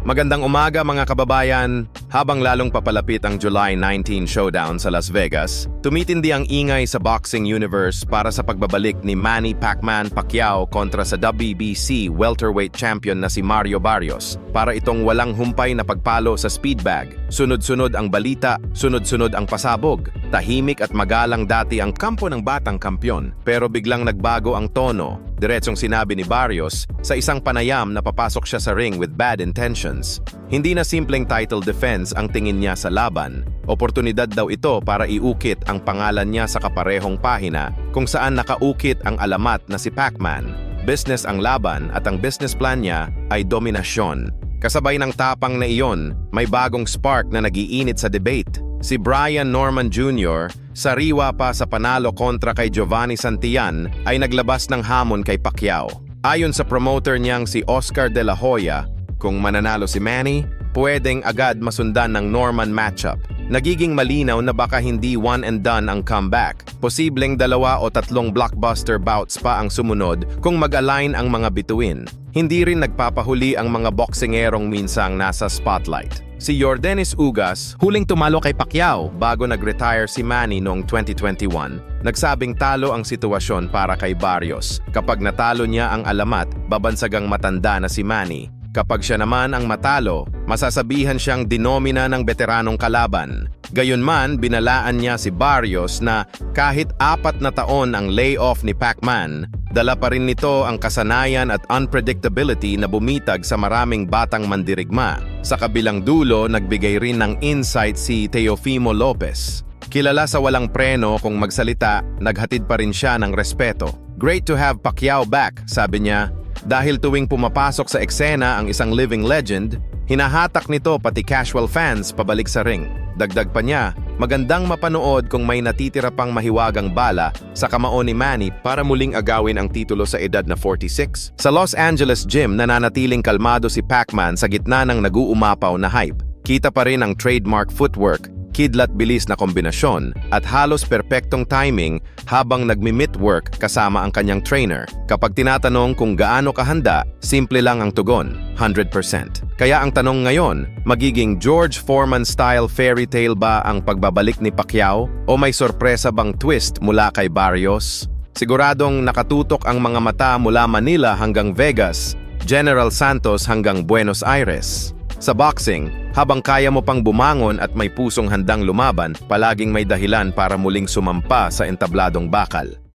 Magandang umaga mga kababayan. Habang lalong papalapit ang July 19 showdown sa Las Vegas, tumitindi ang ingay sa boxing universe para sa pagbabalik ni Manny Pacquiao kontra sa WBC welterweight champion na si Mario Barrios para itong walang humpay na pagpalo sa speed bag. Sunod-sunod ang balita, sunod-sunod ang pasabog. Tahimik at magalang dati ang kampo ng batang kampyon, pero biglang nagbago ang tono. Diretsong sinabi ni Barrios sa isang panayam na papasok siya sa ring with bad intentions. Hindi na simpleng title defense ang tingin niya sa laban. Oportunidad daw ito para iukit ang pangalan niya sa kaparehong pahina kung saan nakaukit ang alamat na si Pacman. Business ang laban at ang business plan niya ay dominasyon. Kasabay ng tapang na iyon, may bagong spark na nagiinit sa debate. Si Brian Norman Jr., sariwa pa sa panalo kontra kay Giovanni Santillan, ay naglabas ng hamon kay Pacquiao. Ayon sa promoter niyang si Oscar De La Hoya, kung mananalo si Manny, pwedeng agad masundan ng Norman matchup. Nagiging malinaw na baka hindi one and done ang comeback. Posibleng 2 o 3 blockbuster bouts pa ang sumunod kung mag-align ang mga bituin. Hindi rin nagpapahuli ang mga boksingerong minsang nasa spotlight. Si Yordenis Ugas, huling tumalo kay Pacquiao bago nag-retire si Manny noong 2021, nagsabing talo ang sitwasyon para kay Barrios. Kapag natalo niya ang alamat, babansagang matanda na si Manny. Kapag siya naman ang matalo, masasabihan siyang dinomina ng veteranong kalaban. Gayunman, binalaan niya si Barrios na kahit 4 na taon ang layoff ni Pacman, dala pa rin nito ang kasanayan at unpredictability na bumitag sa maraming batang mandirigma. Sa kabilang dulo, nagbigay rin ng insight si Teofimo Lopez. Kilala sa walang preno kung magsalita, naghatid pa rin siya ng respeto. Great to have Pacquiao back, sabi niya. Dahil tuwing pumapasok sa eksena ang isang living legend, hinahatak nito pati casual fans pabalik sa ring. Dagdag pa niya, magandang mapanood kung may natitira pang mahiwagang bala sa kamao ni Manny para muling agawin ang titulo sa edad na 46. Sa Los Angeles gym, nananatiling kalmado si Pacman sa gitna ng nag-uumapaw na hype. Kita pa rin ang trademark footwork, kidlat bilis na kombinasyon at halos perpektong timing habang nagmi-mitwork kasama ang kanyang trainer. Kapag tinatanong kung gaano kahanda, simple lang ang tugon, 100%. Kaya ang tanong ngayon, magiging George Foreman-style fairy tale ba ang pagbabalik ni Pacquiao o may sorpresa bang twist mula kay Barrios? Siguradong nakatutok ang mga mata mula Manila hanggang Vegas, General Santos hanggang Buenos Aires. Sa boxing, habang kaya mo pang bumangon at may pusong handang lumaban, palaging may dahilan para muling sumampa sa entabladong bakal.